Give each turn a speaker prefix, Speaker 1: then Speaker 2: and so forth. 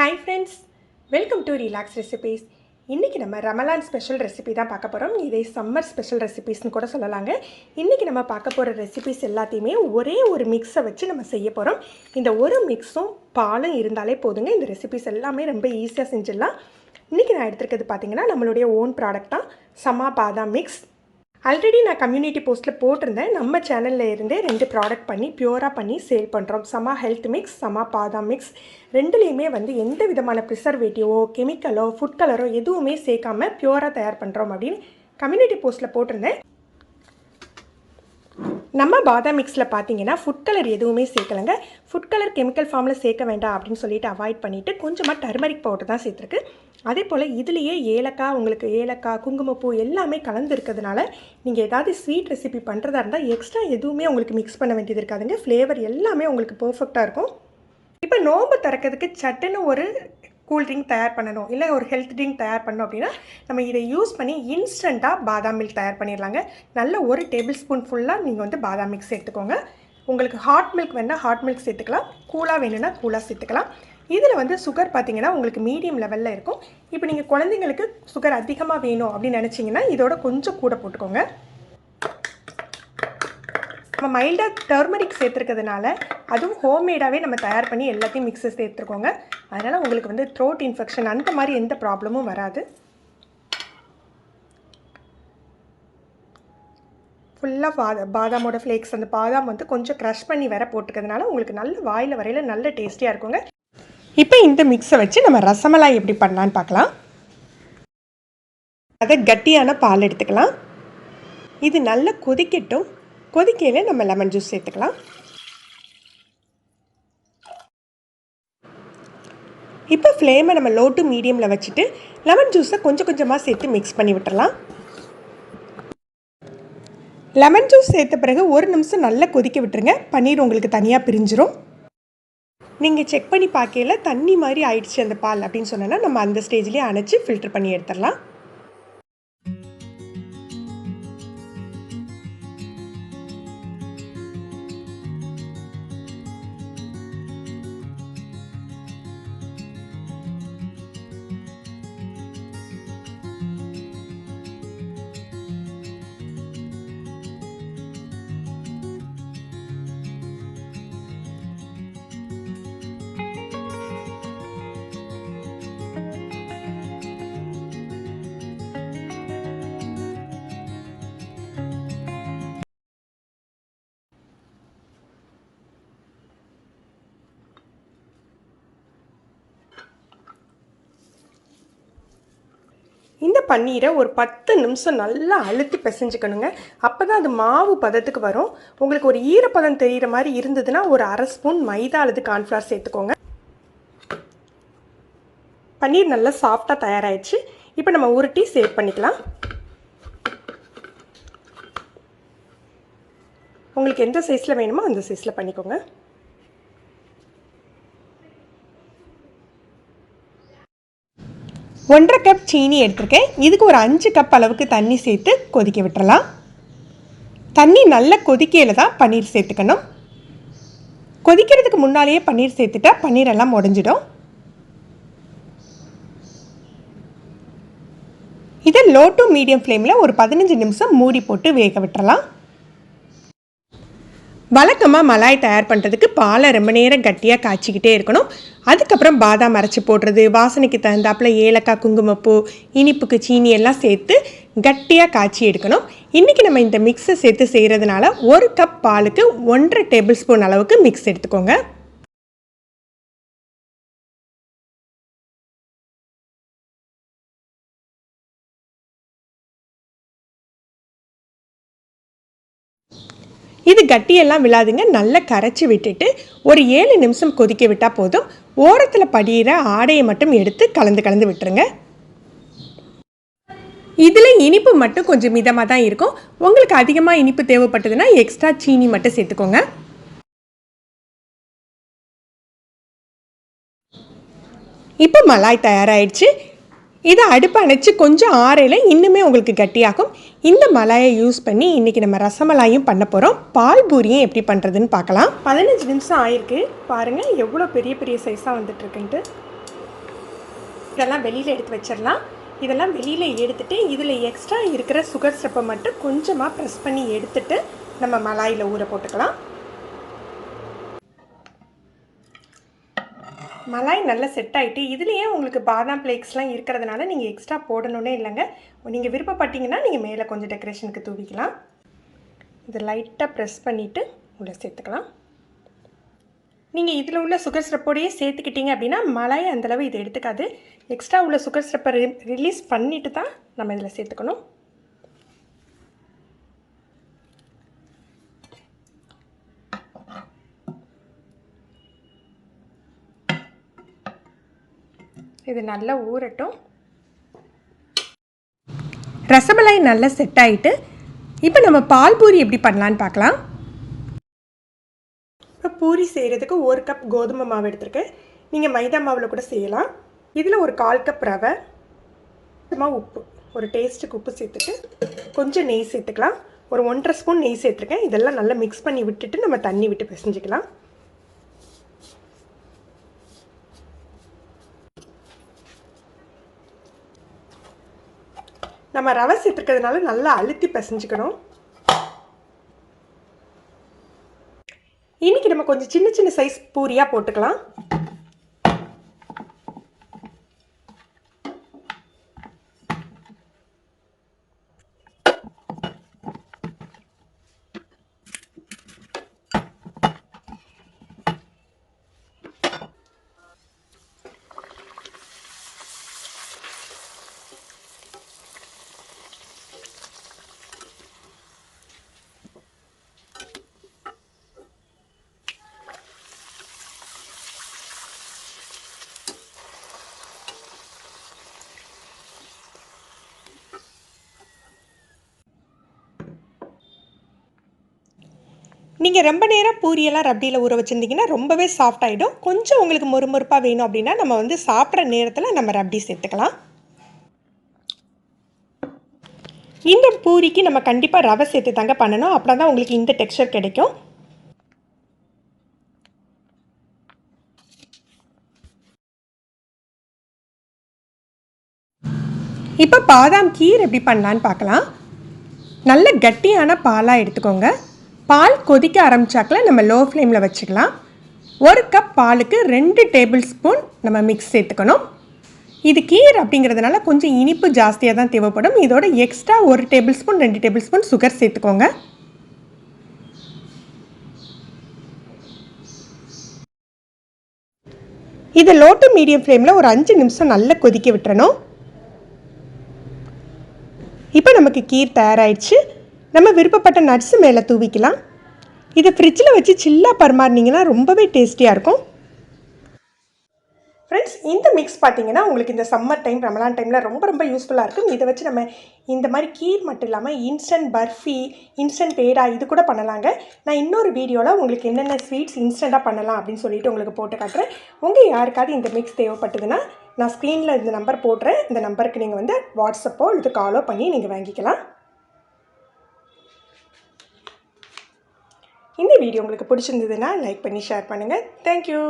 Speaker 1: Hi friends, welcome to Relax Recipes. இன்றைக்கி நம்ம Ramadan special recipe தான் பார்க்க போகிறோம். இதை சம்மர் ஸ்பெஷல் ரெசிபீஸ்னு கூட சொல்லலாங்க. இன்றைக்கி நம்ம பார்க்க போகிற ரெசிபீஸ் எல்லாத்தையுமே ஒரே ஒரு மிக்ஸை வச்சு நம்ம செய்ய போகிறோம். இந்த ஒரு மிக்ஸும் பாலும் இருந்தாலே போதுங்க. இந்த ரெசிபீஸ் எல்லாமே ரொம்ப ஈஸியாக செஞ்சிடலாம். இன்றைக்கி நான் எடுத்துருக்கிறது பார்த்திங்கன்னா நம்மளுடைய ஓன் ப்ராடக்ட் தான், சமா பாதாம் மிக்ஸ். ஆல்ரெடி நான் கம்யூனிட்டி போஸ்ட்டில் போட்டிருந்தேன். நம்ம சேனலில் இருந்தே 2 ப்ராடக்ட் பண்ணி பியூராக பண்ணி சேல் பண்ணுறோம். சமா ஹெல்த் மிக்ஸ், சமா பாதாம் மிக்ஸ். ரெண்டுலேயுமே எந்த விதமான ப்ரிசர்வேட்டிவோ கெமிக்கலோ ஃபுட் கலரோ எதுவுமே சேர்க்காமல் பியூராக தயார் பண்ணுறோம் அப்படின்னு கம்யூனிட்டி போஸ்ட்டில் போட்டிருந்தேன். நம்ம பாதாம் மிக்ஸில் பார்த்தீங்கன்னா ஃபுட் கலர் எதுவுமே சேர்க்கலைங்க. ஃபுட் கலர் கெமிக்கல் ஃபார்மில் சேர்க்க வேண்டாம் அப்படின்னு சொல்லிட்டு அவாய்ட் பண்ணிவிட்டு கொஞ்சமாக டர்மரிக் பவுடர் தான் சேர்த்துருக்கு. அதே போல் இதுலேயே ஏலக்காய், உங்களுக்கு ஏலக்காய், குங்குமப்பூ எல்லாமே கலந்து இருக்கிறதுனால நீங்கள் ஏதாவது ஸ்வீட் ரெசிபி பண்ணுறதா இருந்தால் எக்ஸ்ட்ரா எதுவுமே உங்களுக்கு மிக்ஸ் பண்ண வேண்டியது இருக்காதுங்க. ஃப்ளேவர் எல்லாமே உங்களுக்கு பர்ஃபெக்டாக இருக்கும். இப்போ நோம்பு திறக்கிறதுக்கு சட்டுன்னு ஒரு கூல் ட்ரிங்க் தயார் பண்ணணும், இல்லை ஒரு ஹெல்த் ட்ரிங்க் தயார் பண்ணணும் அப்படின்னா நம்ம இதை யூஸ் பண்ணி இன்ஸ்டண்ட்டாக பாதாம் மில்க் தயார் பண்ணிடலாங்க. நல்ல 1 டேபிள் ஸ்பூன் ஃபுல்லாக நீங்கள் பாதாம் மில்க் சேர்த்துக்கோங்க. உங்களுக்கு ஹாட் மில்க் வேணால் ஹாட் மில்க் சேர்த்துக்கலாம், கூலாக வேணும்னா கூலாக சேர்த்துக்கலாம். இதில் சுகர் பார்த்திங்கன்னா உங்களுக்கு மீடியம் லெவலில் இருக்கும். இப்போ நீங்கள் குழந்தைங்களுக்கு சுகர் அதிகமாக வேணும் அப்படின்னு நினச்சிங்கன்னா இதோட கொஞ்சம் கூட போட்டுக்கோங்க. நம்ம மைல்டாக டர்மரிக் சேர்த்துருக்கிறதுனால அதுவும் ஹோம்மேடாகவே நம்ம தயார் பண்ணி எல்லாத்தையும் மிக்ஸை சேர்த்துருக்கோங்க. அதனால் உங்களுக்கு த்ரோட் இன்ஃபெக்ஷன் அந்த மாதிரி எந்த ப்ராப்ளமும் வராது. ஃபுல்லாக பாதாமோட ஃப்ளேக்ஸ், அந்த பாதாம் கொஞ்சம் க்ரஷ் பண்ணி வேற போட்டுக்கிறதுனால உங்களுக்கு நல்ல வாயில் வரையில் நல்ல டேஸ்டியாக இருக்குங்க. இப்போ இந்த மிக்ஸை வச்சு நம்ம ரசமலாய் எப்படி பண்ணலான்னு பார்க்கலாம். அதை கட்டியான பால் எடுத்துக்கலாம். இது நல்லா கொதிக்கட்டும். கொதிக்கையில் நம்ம லெமன் ஜூஸ் சேர்த்துக்கலாம். இப்போ ஃப்ளேமை நம்ம லோ டு மீடியமில் வச்சுட்டு லெமன் ஜூஸை கொஞ்சம் கொஞ்சமாக சேர்த்து மிக்ஸ் பண்ணி விட்டுறலாம். லெமன் ஜூஸ் சேர்த்த பிறகு 1 நிமிஷம் நல்லா கொதிக்க விட்டுருங்க. பன்னீர் உங்களுக்கு தனியாக பிரிஞ்சிரும். நீங்கள் செக் பண்ணி பார்க்கையில் தண்ணி மாதிரி ஆயிடுச்சு அந்த பால் அப்படின்னு சொன்னால் நம்ம அந்த ஸ்டேஜ்லேயே அணைச்சி ஃபில்டர் பண்ணி எடுத்துடலாம். இந்த பன்னீரை ஒரு 10 நிமிஷம் நல்லா அழுத்தி பிசைஞ்சுக்கணுங்க. அப்போ தான் அது மாவு பதத்துக்கு வரும். உங்களுக்கு ஒரு ஈரப்பதம் தெரிகிற மாதிரி இருந்ததுன்னா ஒரு 1/2 ஸ்பூன் மைதா அல்லது கார்ன்ஃப்ளவர் சேர்த்துக்கோங்க. பன்னீர் நல்லா சாஃப்டாக தயாராகிடுச்சு. இப்போ நம்ம உருட்டி சேவ் பண்ணிக்கலாம். உங்களுக்கு எந்த சைஸில் வேணுமோ அந்த சைஸில் பண்ணிக்கோங்க. ஒன்றரை கப் சீனி எடுத்துருக்கேன். இதுக்கு ஒரு 5 கப் அளவுக்கு தண்ணி சேர்த்து கொதிக்க விட்டுறலாம். தண்ணி நல்லா கொதிக்கையில் தான் பன்னீர் சேர்த்துக்கணும். கொதிக்கிறதுக்கு முன்னாலேயே பன்னீர் சேர்த்துட்டா பன்னீர் எல்லாம் உடைஞ்சிடும். இதை லோ டு மீடியம் ஃப்ளேமில் ஒரு 15 நிமிஷம் மூடி போட்டு வேக விட்டுறலாம். வழக்கமாக மலாய் தயார் பண்ணுறதுக்கு பாலை ரொம்ப நேரம் கட்டியாக காய்ச்சிக்கிட்டே இருக்கணும். அதுக்கப்புறம் பாதாம் அரைச்சி போடுறது, வாசனைக்கு தகுந்தாப்பில் ஏலக்காய், குங்குமப்பூ, இனிப்புக்கு சீனி எல்லாம் சேர்த்து கட்டியாக காய்ச்சி எடுக்கணும். இன்றைக்கி நம்ம இந்த மிக்ஸை சேர்த்து செய்கிறதுனால 1 கப் பாலுக்கு 1.5 டேபிள் ஸ்பூன் அளவுக்கு மிக்ஸ் எடுத்துக்கோங்க. இது கட்டியெல்லாம் விழாதுங்க. நல்லா கரைச்சி விட்டுட்டு ஒரு 7 நிமிஷம் கொதிக்க விட்டால் போதும். ஓரத்தில் படிகிற ஆடையை மட்டும் எடுத்து கலந்து விட்டுருங்க. இதில் இனிப்பு மட்டும் கொஞ்சம் மிதமாக தான் இருக்கும். உங்களுக்கு அதிகமாக இனிப்பு தேவைப்பட்டதுன்னா எக்ஸ்ட்ரா சீனி மட்டும் சேர்த்துக்கோங்க. இப்போ மலாய் தயாராகிடுச்சு. இதை அடுப்பு அணைச்சி கொஞ்சம் ஆறையில் இன்னுமே உங்களுக்கு கட்டியாகும். இந்த மலாயை யூஸ் பண்ணி இன்றைக்கி நம்ம ரசமலாயும் பண்ண போகிறோம். பால் பூரியும் எப்படி பண்ணுறதுன்னு பார்க்கலாம். 15 நிமிஷம் ஆயிருக்கு. பாருங்கள் எவ்வளோ பெரிய பெரிய சைஸாக வந்துட்டுருக்குன்ட்டு. இதெல்லாம் வெளியில் எடுத்து வச்சிடலாம். இதெல்லாம் வெளியில் எடுத்துகிட்டு இதில் எக்ஸ்ட்ரா இருக்கிற சுகர் சிரப்பை மட்டும் கொஞ்சமாக ப்ரெஸ் பண்ணி எடுத்துகிட்டு நம்ம மலாயில் ஊற போட்டுக்கலாம். மலாய் நல்லா செட் ஆகிட்டு இதுலேயே உங்களுக்கு பாதாம் ஃப்ளேக்ஸ்லாம் இருக்கிறதுனால நீங்கள் எக்ஸ்ட்ரா போடணுன்னே இல்லைங்க. நீங்கள் விருப்பப்பட்டீங்கன்னா நீங்கள் மேலே கொஞ்சம் டெக்கரேஷனுக்கு தூவிக்கலாம். இதை லைட்டாக ப்ரெஸ் பண்ணிவிட்டு உள்ளே சேர்த்துக்கலாம். நீங்கள் இதில் உள்ள சுகர் சிரப்போடையே சேர்த்துக்கிட்டீங்க அப்படின்னா மலாய் அந்தளவு இது எடுத்துக்காது. எக்ஸ்ட்ரா உள்ள சுகர் சிரப்பை ரிலீஸ் பண்ணிவிட்டு தான் நம்ம இதில் சேர்த்துக்கணும். இது நல்லா ஊறட்டும். ரசமலாய் நல்லா செட் ஆகிட்டு இப்போ நம்ம பால் பூரி எப்படி பண்ணலான்னு பார்க்கலாம். இப்போ பூரி செய்கிறதுக்கு 1 கப் கோதுமை மாவு எடுத்துருக்கேன். நீங்கள் மைதா மாவில் கூட செய்யலாம். இதில் ஒரு 1/4 கப் ரவை, கொஞ்சமாக உப்பு, ஒரு டேஸ்ட்டுக்கு உப்பு சேர்த்துட்டு கொஞ்சம் நெய் சேர்த்துக்கலாம். ஒரு 1.5 ஸ்பூன் நெய் சேர்த்துருக்கேன். இதெல்லாம் நல்லா மிக்ஸ் பண்ணி விட்டுட்டு நம்ம தண்ணி விட்டு பிசைஞ்சிக்கலாம். நம்ம ரவை சேர்த்துக்கிறதுனால நல்லா அழுத்தி பிசைஞ்சிக்கணும். இன்றைக்கி நம்ம கொஞ்சம் சின்ன சின்ன சைஸ் பூரியாக போட்டுக்கலாம். நீங்கள் ரொம்ப நேரம் பூரியெல்லாம் ரப்டியில் ஊற வச்சுருந்தீங்கன்னா ரொம்பவே சாஃப்ட் ஆகிடும். கொஞ்சம் உங்களுக்கு மொறுமொறுப்பாக வேணும் அப்படின்னா நம்ம சாப்பிட்ற நேரத்தில் நம்ம ரப்டி சேர்த்துக்கலாம். இந்த பூரிக்கு நம்ம கண்டிப்பாக ரவை சேர்த்து தாங்க பண்ணணும். அப்படின்னா தான் உங்களுக்கு இந்த டெக்ஸ்சர் கிடைக்கும். இப்போ பாதாம் கீர் எப்படி பண்ணலான்னு பார்க்கலாம். நல்ல கட்டியான பாலாக எடுத்துக்கோங்க. பால் கொதிக்க ஆரம்பிச்சாக்கில் நம்ம லோ ஃப்ளேமில் வச்சுக்கலாம். 1 கப் பாலுக்கு 2 டேபிள் ஸ்பூன் நம்ம மிக்ஸ் சேர்த்துக்கணும். இது கீர் அப்படிங்கிறதுனால கொஞ்சம் இனிப்பு ஜாஸ்தியாக தான் தேவைப்படும். இதோட extra 1 table spoon 2 table spoon sugar சேர்த்துக்கோங்க. இதை லோ டு மீடியம் ஃப்ளேமில் ஒரு 5 நிமிஷம் நல்லா கொதிக்க விட்டுறணும். இப்போ நமக்கு கீர் தயாராகிடுச்சு. நம்ம விருப்பப்பட்ட நட்ஸு மேலே தூவிக்கலாம். இதை ஃப்ரிட்ஜில் வச்சு சில்லாக பரிமாறினீங்கன்னா ரொம்பவே டேஸ்டியாக இருக்கும். ஃப்ரெண்ட்ஸ், இந்த மிக்ஸ் பார்த்தீங்கன்னா உங்களுக்கு இந்த சம்மர் டைம் ரமலான் டைமில் ரொம்ப யூஸ்ஃபுல்லாக இருக்கும். இதை வச்சு நம்ம இந்த மாதிரி கீர் மட்டும் இல்லாமல் இன்ஸ்டன்ட் பர்ஃபி, இன்ஸ்டன்ட் பேடா இது கூட பண்ணலாங்க. நான் இன்னொரு வீடியோவில் உங்களுக்கு என்னென்ன ஸ்வீட்ஸ் இன்ஸ்டண்ட்டாக பண்ணலாம் அப்படின்னு சொல்லிட்டு உங்களுக்கு போட்டு காட்டுறேன். உங்கள் யாருக்காவது இந்த மிக்ஸ் தேவைப்பட்டதுன்னா நான் ஸ்க்ரீனில் இந்த நம்பர் போடுறேன். இந்த நம்பருக்கு நீங்கள் வாட்ஸ்அப்போ இது காலோ பண்ணி நீங்கள் வாங்கிக்கலாம். இந்த வீடியோ உங்களுக்கு பிடிச்சிருந்ததுன்னா லைக் பண்ணி ஷேர் பண்ணுங்கள். தேங்க்யூ.